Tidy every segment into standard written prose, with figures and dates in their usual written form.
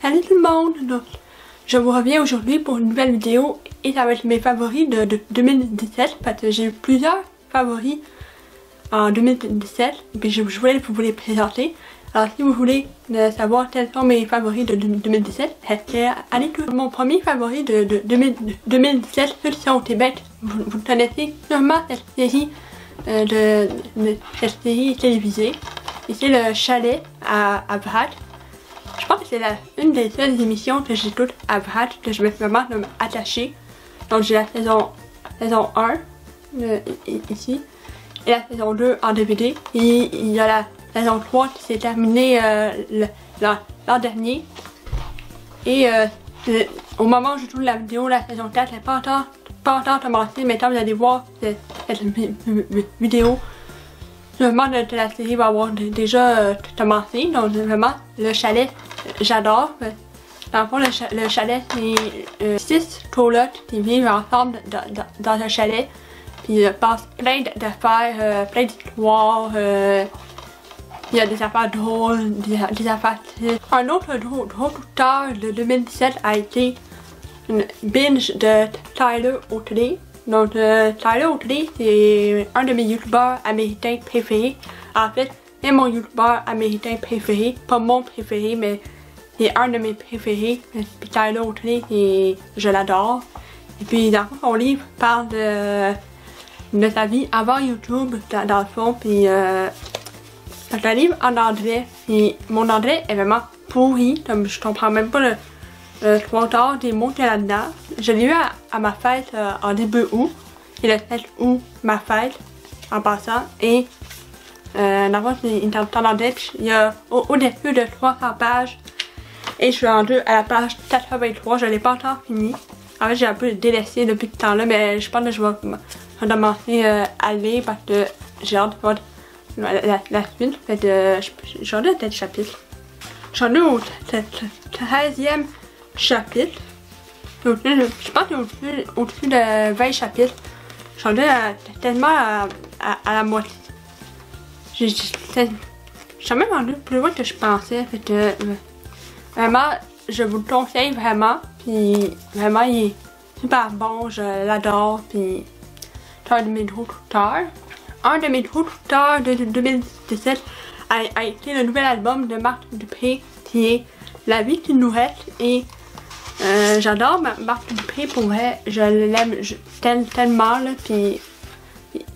Salut tout le monde! Donc, je vous reviens aujourd'hui pour une nouvelle vidéo et ça va être mes favoris de 2017 parce que j'ai eu plusieurs favoris en 2017 et puis je voulais vous les présenter. Alors si vous voulez savoir quels sont mes favoris de 2017, allez tout. Mon premier favori de 2017, ceux qui sont au Québec, vous connaissez sûrement cette série, cette série télévisée. Et c'est le chalet à Vrac. Je pense que c'est une des seules émissions que j'écoute à Vrac que je vais vraiment attacher. Donc j'ai la saison 1 ici et la saison 2 en DVD. Et il y a la saison 3 qui s'est terminée l'an dernier. Et au moment où je tourne la vidéo, la saison 4 n'est pas encore commencée, mais quand vous allez voir cette vidéo, le moment de la série va avoir déjà commencé. Donc vraiment, le chalet, j'adore. Dans le fond, le chalet, c'est 6 colocs qui vivent ensemble dans un chalet. Puis ils passent plein d'affaires, plein d'histoires. Il y a des affaires drôles, des affaires tristes. Un autre drôle coup de cœur de 2017 a été une binge de Tyler Oakley. Donc Tyler Oakley, c'est un de mes youtubeurs américains préférés. En fait, c'est mon youtubeur américain préféré. Pas mon préféré, mais c'est un de mes préférés. Puis Tyler Oakley, je l'adore. Et puis dans le fond, son livre parle de sa vie avant YouTube, dans le fond. Puis c'est un livre en anglais. Et mon anglais est vraiment pourri. Comme je comprends même pas le 3 quarts des mots qu'il y a là-dedans. Je l'ai eu à ma fête en début août. Et le 7 août, ma fête, en passant. Et dans le fond, c'est en anglais. Il y a au-dessus de 300 pages. Et je suis rendue à la page 83. Je l'ai pas encore fini. En fait, j'ai un peu délaissé depuis ce temps-là. Mais je pense que je vais commencer à lire parce que j'ai hâte de voir la suite. J'en ai peut-être chapitre. J'en ai au 13e chapitre. Je pense qu'il y a au-dessus de 20 chapitres. J'en ai tellement à la moitié. J'ai même rendu plus loin que je pensais. Fait que vraiment, je vous le conseille vraiment. Puis vraiment, il est super bon. Je l'adore. Puis c'est un de mes gros coups de cœur. Un de mes gros coups de cœur de 2017 a été le nouvel album de Marc Dupré qui est La vie qui nous reste. Et j'adore Marc Dupré, pour vrai, je l'aime tellement là, puis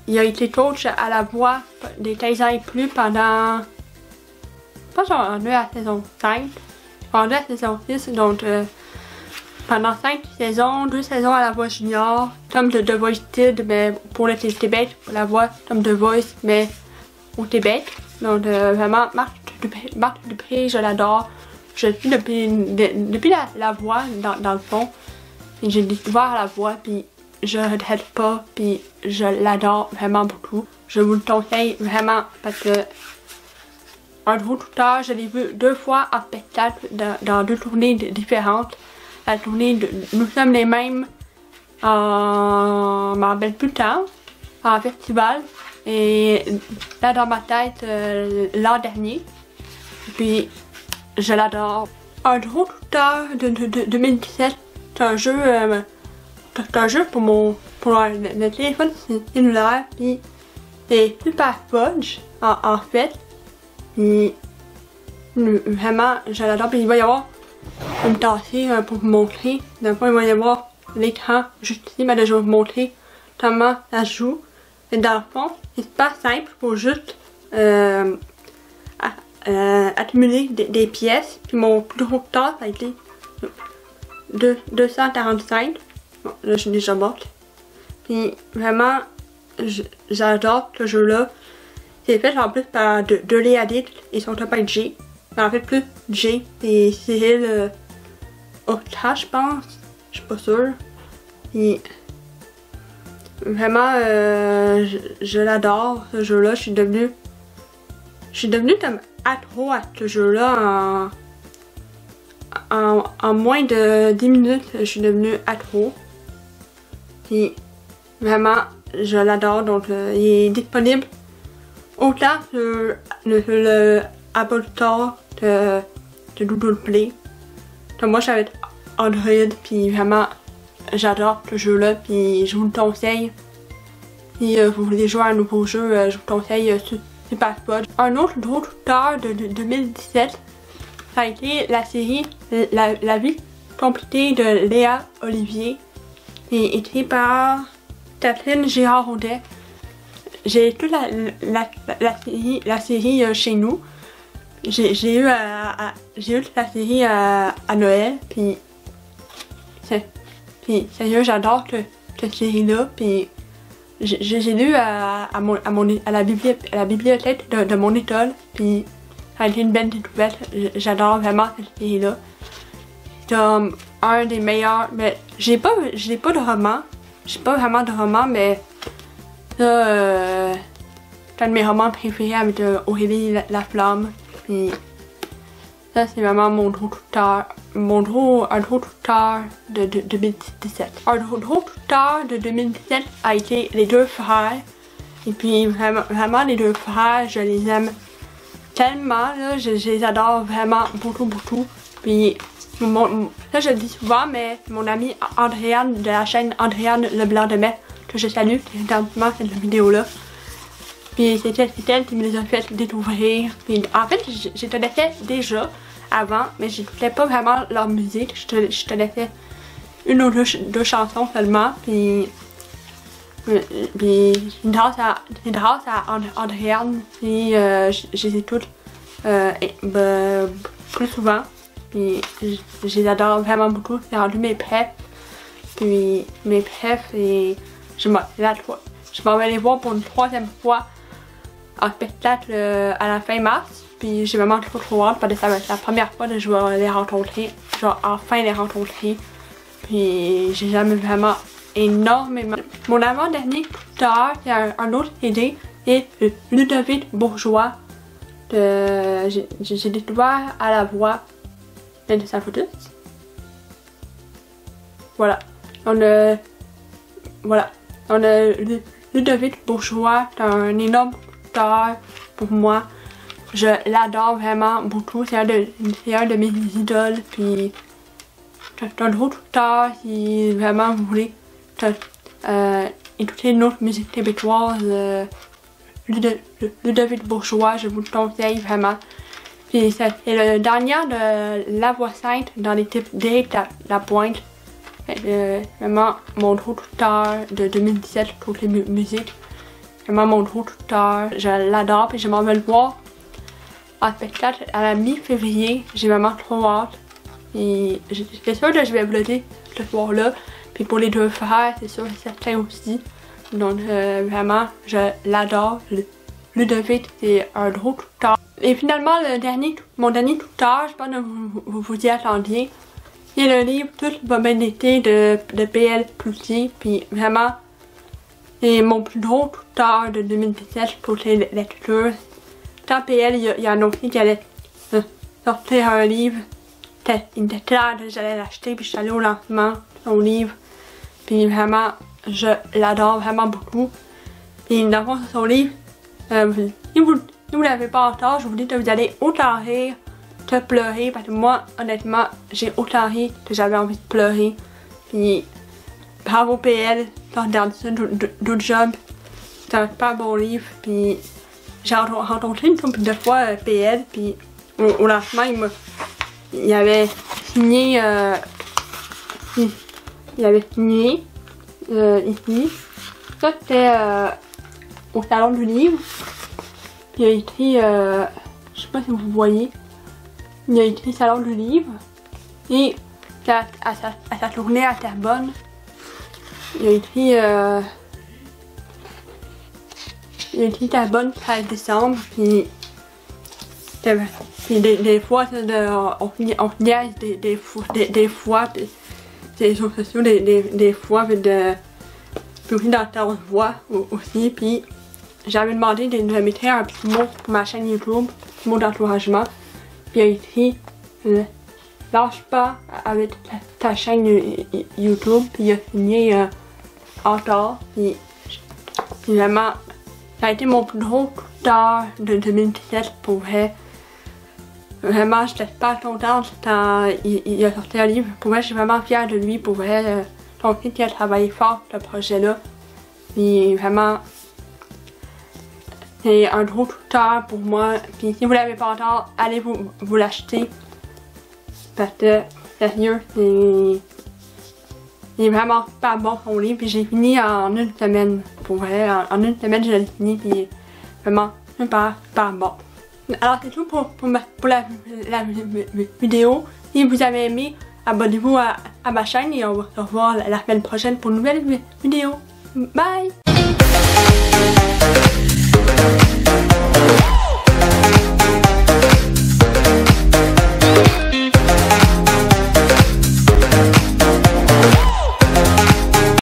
il a été coach à la voix des 15 ans et plus pendant, je pense qu'on est à la saison 5, on est à la saison 6, donc pendant 5 saisons, 2 saisons à la voix junior, comme de The Voice Kids, mais pour le Québec, pour la voix comme The Voice, mais au Québec. Donc vraiment, Marc Dupré, je l'adore. Je le suis depuis la voix, dans le fond. J'ai découvert la voix, puis je regrette pas, puis je l'adore vraiment beaucoup. Je vous le conseille vraiment parce que un gros coup de cœur, je l'ai vu 2 fois en spectacle dans 2 tournées différentes. La tournée de Nous sommes les mêmes en... je m'en rappelle plus le temps, en festival. Et là dans ma tête, l'an dernier. Et puis je l'adore. Un gros coup de cœur de 2017, c'est un jeu pour le téléphone cellulaire, puis c'est Super Fudge en fait. Et vraiment, je l'adore. Puis il va y avoir une tassée pour vous montrer. D'un coup, il va y avoir l'écran juste ici, mais là, je vais vous montrer comment ça se joue. Et dans le fond, c'est super simple, il faut juste accumuler des pièces. Puis mon plus gros temps, ça a été 245. Bon, là, je suis déjà morte. Puis vraiment, j'adore ce jeu-là. C'est fait en plus par deux Léadites et son copain J. En fait, plus J et Cyril Octa, je pense. Je suis pas sûre. Et vraiment, je l'adore, ce jeu-là. Je suis devenue comme accro à ce jeu-là en moins de 10 minutes. Je suis devenue accro. Et vraiment, je l'adore. Donc, il est disponible autant sur le Apple Store de Google Play. Donc moi j'avais Android, puis vraiment j'adore ce jeu-là, puis je vous le conseille. Si vous voulez jouer à un nouveau jeu, je vous conseille Super Spot. Un autre gros coup de cœur de 2017, ça a été la série La vie compliquée de Léa Olivier, qui est écrite par Catherine Girard-Audet. J'ai toute la série chez nous. J'ai eu la série à Noël, puis sérieux j'adore cette série-là, puis j'ai lu à la bibliothèque de mon école, puis ça a été une belle découverte. J'adore vraiment cette série-là. C'est un des meilleurs, mais j'ai pas de roman. J'ai pas vraiment de roman, mais ça, c'est un de mes romans préférés avec Aurélie Laflamme. Puis ça, c'est vraiment mon gros coup de cœur. Un gros coup de cœur de 2017. Un gros coup de cœur de 2017 a été Les Deux Frères. Et puis vraiment les deux frères, je les aime tellement, là, je les adore vraiment beaucoup. Puis ça je le dis souvent, mais mon amie Andréane de la chaîne Andréane Leblanc de Metz, que je salue, qui regarde cette vidéo-là. Puis c'est elle qui me les a fait découvrir. Puis en fait, je connaissais déjà avant, mais je n'écoutais pas vraiment leur musique. Je connaissais une ou deux chansons seulement. Puis grâce à Andréane, puis je les écoute plus souvent. Puis je les adore vraiment beaucoup. C'est rendu mes prefs. Puis mes prefs, et je m'en vais les voir pour une troisième fois en spectacle à la fin mars. Puis j'ai vraiment trop hâte parce que ça va être la première fois que je vais les rencontrer. Je vais enfin les rencontrer. Puis j'ai jamais vraiment énormément. Mon avant-dernier coup de cœur, c'est un autre CD, c'est Ludovic Bourgeois. J'ai découvert à la voix de Saint-Foutus. Voilà. On a Ludovic Bourgeois, c'est un énorme coup de cœur pour moi. Je l'adore vraiment beaucoup. C'est un de mes idoles. Puis c'est un gros coup de cœur si vraiment vous voulez écouter une autre musique québécoise. Ludovic Bourgeois, je vous le conseille vraiment. Puis c'est le dernier de La Voix Sainte dans les types d'Éric Lapointe. Vraiment mon gros coup de cœur de 2017 pour les musiques. Vraiment mon gros coup de cœur. Je l'adore, puis je m'en vais le voir en spectacle à la mi-février. J'ai vraiment trop hâte. Et c'est sûr que je vais vlogger ce soir-là. Puis pour Les Deux Frères, c'est sûr et certain aussi. Donc vraiment, je l'adore. Ludovic, c'est un gros coup de cœur. Et finalement, mon dernier coup de cœur, je pense que vous y attendiez. C'est le livre Tout va bien été de P.L. Cloutier. Puis vraiment, c'est mon plus gros coup de cœur de 2017 pour les lectures. Quand P.L. il a annoncé qu'il allait sortir un livre, il était clair que j'allais l'acheter, puis je suis allée au lancement de son livre. Puis vraiment, je l'adore vraiment beaucoup. Puis dans le fond, son livre, si vous l'avez pas encore, je vous dis que vous allez autant rire que pleurer, parce que moi, honnêtement, j'ai autant ri que j'avais envie de pleurer. Puis bravo P.L. t'as regardé ça d'autres jobs. C'est un super bon livre. Puis j'ai rencontré une couple de fois P.L. Puis au lancement, il avait signé ici. Ça c'était au salon du livre. Puis il a écrit, je sais pas si vous voyez, il a écrit salon du livre. Et à sa tournée à Terrebonne, il a écrit Terrebonne 13 décembre. Puis des fois, on niaise des fois, puis c'est sur les réseaux sociaux des fois, puis aussi dans ta voix aussi. Puis j'avais demandé de mettre un petit mot pour ma chaîne YouTube, un petit mot d'encouragement. Puis il a écrit lâche pas avec ta chaîne YouTube. Puis il a signé encore. Puis vraiment, ça a été mon plus gros coup de cœur de 2017 pour vrai. Vraiment, j'étais pas contente quand il a sorti un livre. Pour moi, je suis vraiment fière de lui. Pour vrai, son fils qui a travaillé fort sur ce projet-là. Puis vraiment, c'est un gros coup de cœur pour moi. Puis si vous l'avez pas encore, allez vous l'acheter. Parce que, sérieux, c'est vraiment pas bon son livre. Puis j'ai fini en une semaine. Pour vrai, en une semaine, je l'ai fini. Puis vraiment, super bon. Alors c'est tout pour la vidéo. Si vous avez aimé, abonnez-vous à ma chaîne et on va se revoir la semaine prochaine pour une nouvelle vidéo. Bye!